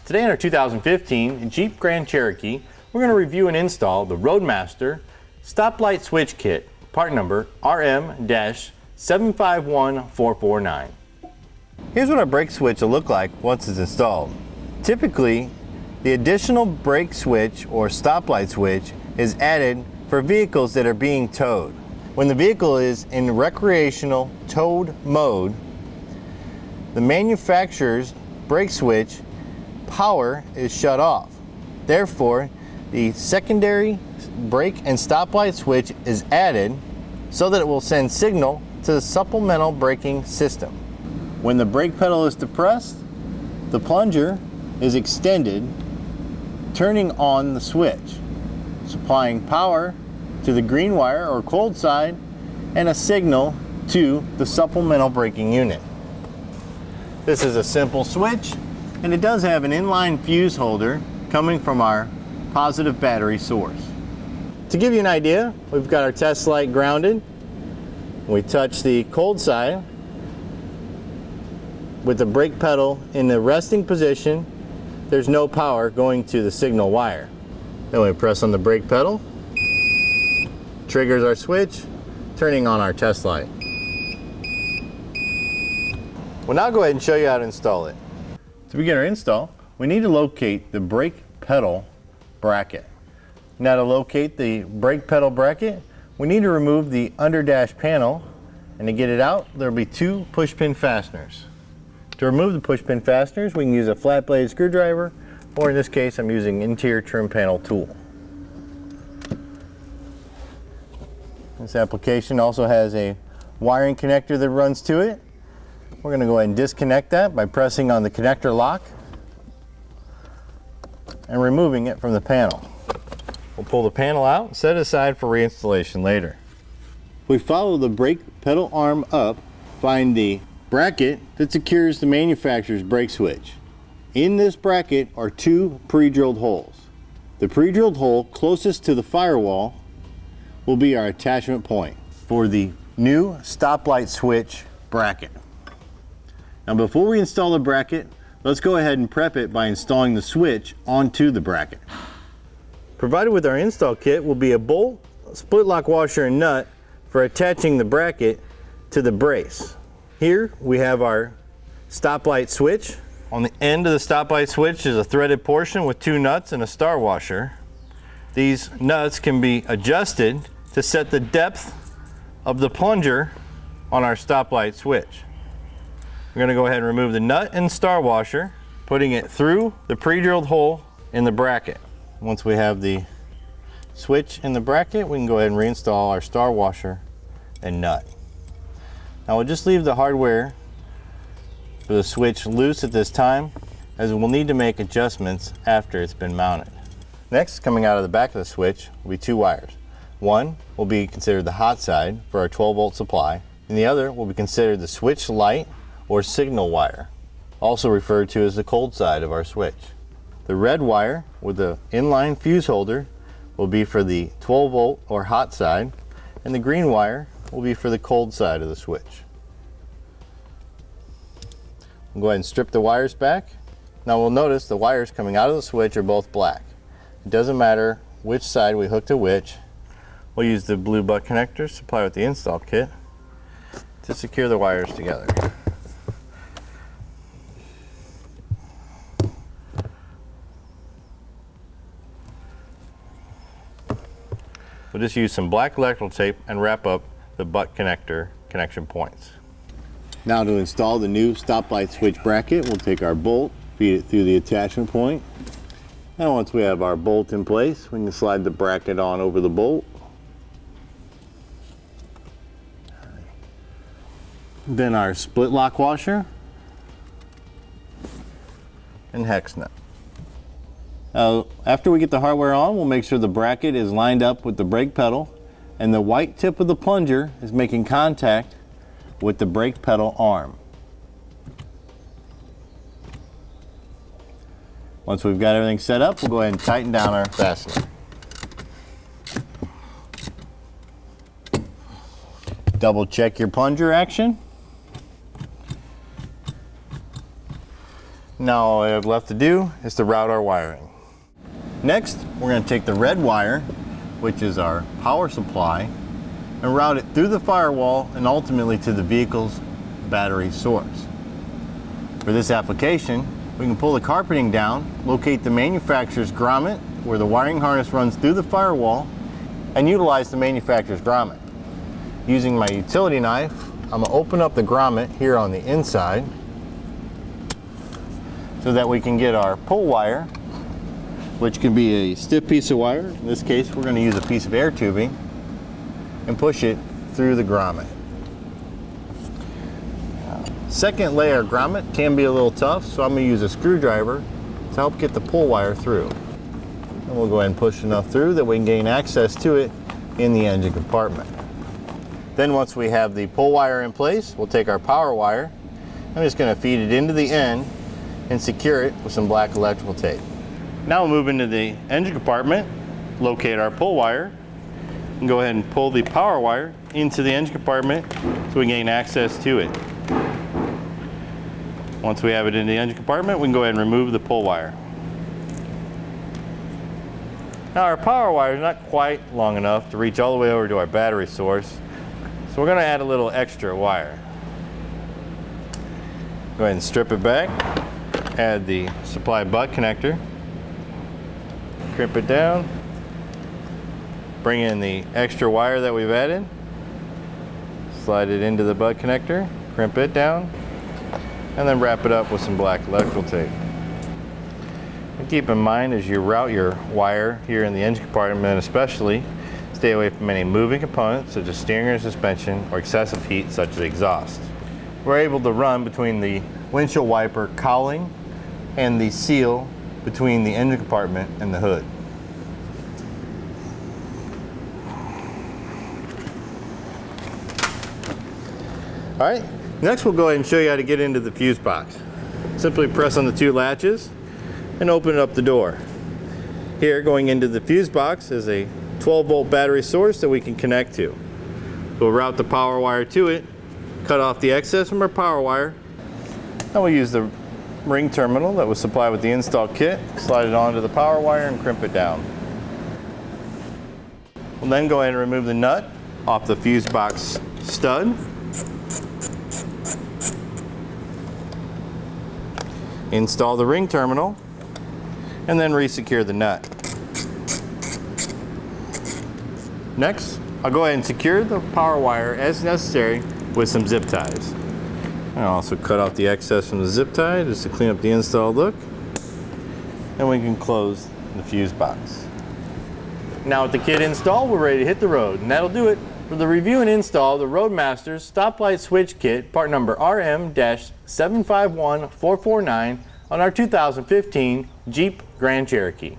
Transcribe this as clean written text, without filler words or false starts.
Today in our 2015 Jeep Grand Cherokee, we're going to review and install the Roadmaster stoplight switch kit, part number RM-751449. Here's what our brake switch will look like once it's installed. Typically, the additional brake switch or stoplight switch is added for vehicles that are being towed. When the vehicle is in recreational towed mode, the manufacturer's brake switch power is shut off. Therefore, the secondary brake and stoplight switch is added so that it will send signal to the supplemental braking system. When the brake pedal is depressed, the plunger is extended, turning on the switch, supplying power to the green wire or cold side and a signal to the supplemental braking unit. This is a simple switch, and it does have an inline fuse holder coming from our positive battery source. To give you an idea, we've got our test light grounded. We touch the cold side with the brake pedal in the resting position. There's no power going to the signal wire. Then we press on the brake pedal, triggers our switch, turning on our test light. We'll now go ahead and show you how to install it. To begin our install, we need to locate the brake pedal bracket. Now to locate the brake pedal bracket, we need to remove the under dash panel, and to get it out, there will be two push pin fasteners. To remove the push pin fasteners, we can use a flat blade screwdriver, or in this case, I'm using interior trim panel tool. This application also has a wiring connector that runs to it. We're going to go ahead and disconnect that by pressing on the connector lock and removing it from the panel. We'll pull the panel out and set it aside for reinstallation later. We follow the brake pedal arm up, find the bracket that secures the manufacturer's brake switch. In this bracket are two pre-drilled holes. The pre-drilled hole closest to the firewall will be our attachment point for the new stoplight switch bracket. Now before we install the bracket, let's go ahead and prep it by installing the switch onto the bracket. Provided with our install kit will be a bolt, split lock washer and nut for attaching the bracket to the brace. Here we have our stoplight switch. On the end of the stoplight switch is a threaded portion with two nuts and a star washer. These nuts can be adjusted to set the depth of the plunger on our stoplight switch. We're going to go ahead and remove the nut and star washer, putting it through the pre-drilled hole in the bracket. Once we have the switch in the bracket, we can go ahead and reinstall our star washer and nut. Now we'll just leave the hardware for the switch loose at this time, as we'll need to make adjustments after it's been mounted. Next, coming out of the back of the switch will be two wires. One will be considered the hot side for our 12-volt supply, and the other will be considered the switch light or signal wire, also referred to as the cold side of our switch. The red wire with the inline fuse holder will be for the 12-volt or hot side, and the green wire will be for the cold side of the switch. We'll go ahead and strip the wires back. Now we'll notice the wires coming out of the switch are both black. It doesn't matter which side we hook to which. We'll use the blue butt connectors supplied with the install kit to secure the wires together. We'll just use some black electrical tape and wrap up the butt connector connection points. Now to install the new stoplight switch bracket, we'll take our bolt, feed it through the attachment point. And once we have our bolt in place, we can slide the bracket on over the bolt. Then our split lock washer and hex nut. After we get the hardware on, we'll make sure the bracket is lined up with the brake pedal and the white tip of the plunger is making contact with the brake pedal arm. Once we've got everything set up, we'll go ahead and tighten down our fastener. Double check your plunger action. Now all I have left to do is to route our wiring. Next, we're going to take the red wire, which is our power supply, and route it through the firewall and ultimately to the vehicle's battery source. For this application, we can pull the carpeting down, locate the manufacturer's grommet where the wiring harness runs through the firewall, and utilize the manufacturer's grommet. Using my utility knife, I'm going to open up the grommet here on the inside so that we can get our pull wire, which can be a stiff piece of wire. In this case, we're going to use a piece of air tubing and push it through the grommet. Second layer grommet can be a little tough, so I'm going to use a screwdriver to help get the pull wire through. And we'll go ahead and push enough through that we can gain access to it in the engine compartment. Then once we have the pull wire in place, we'll take our power wire. I'm just going to feed it into the end and secure it with some black electrical tape. Now we'll move into the engine compartment, locate our pull wire, and go ahead and pull the power wire into the engine compartment so we can gain access to it. Once we have it in the engine compartment, we can go ahead and remove the pull wire. Now our power wire is not quite long enough to reach all the way over to our battery source, so we're going to add a little extra wire. Go ahead and strip it back, add the supply butt connector, crimp it down, bring in the extra wire that we've added, slide it into the butt connector, crimp it down, and then wrap it up with some black electrical tape. And keep in mind as you route your wire here in the engine compartment especially, stay away from any moving components such as steering or suspension or excessive heat such as exhaust. We're able to run between the windshield wiper cowling and the seal between the engine compartment and the hood. All right, next we'll go ahead and show you how to get into the fuse box. Simply press on the two latches and open up the door. Here, going into the fuse box is a 12-volt battery source that we can connect to. We'll route the power wire to it, cut off the excess from our power wire, and we'll use the ring terminal that was supplied with the install kit, slide it onto the power wire and crimp it down. We'll then go ahead and remove the nut off the fuse box stud. Install the ring terminal and then re-secure the nut. Next, I'll go ahead and secure the power wire as necessary with some zip ties. I'll also cut off the excess from the zip tie just to clean up the install look. And we can close the fuse box. Now with the kit installed, we're ready to hit the road, and that'll do it for the review and install of the Roadmaster stoplight switch kit, part number RM-751449 on our 2015 Jeep Grand Cherokee.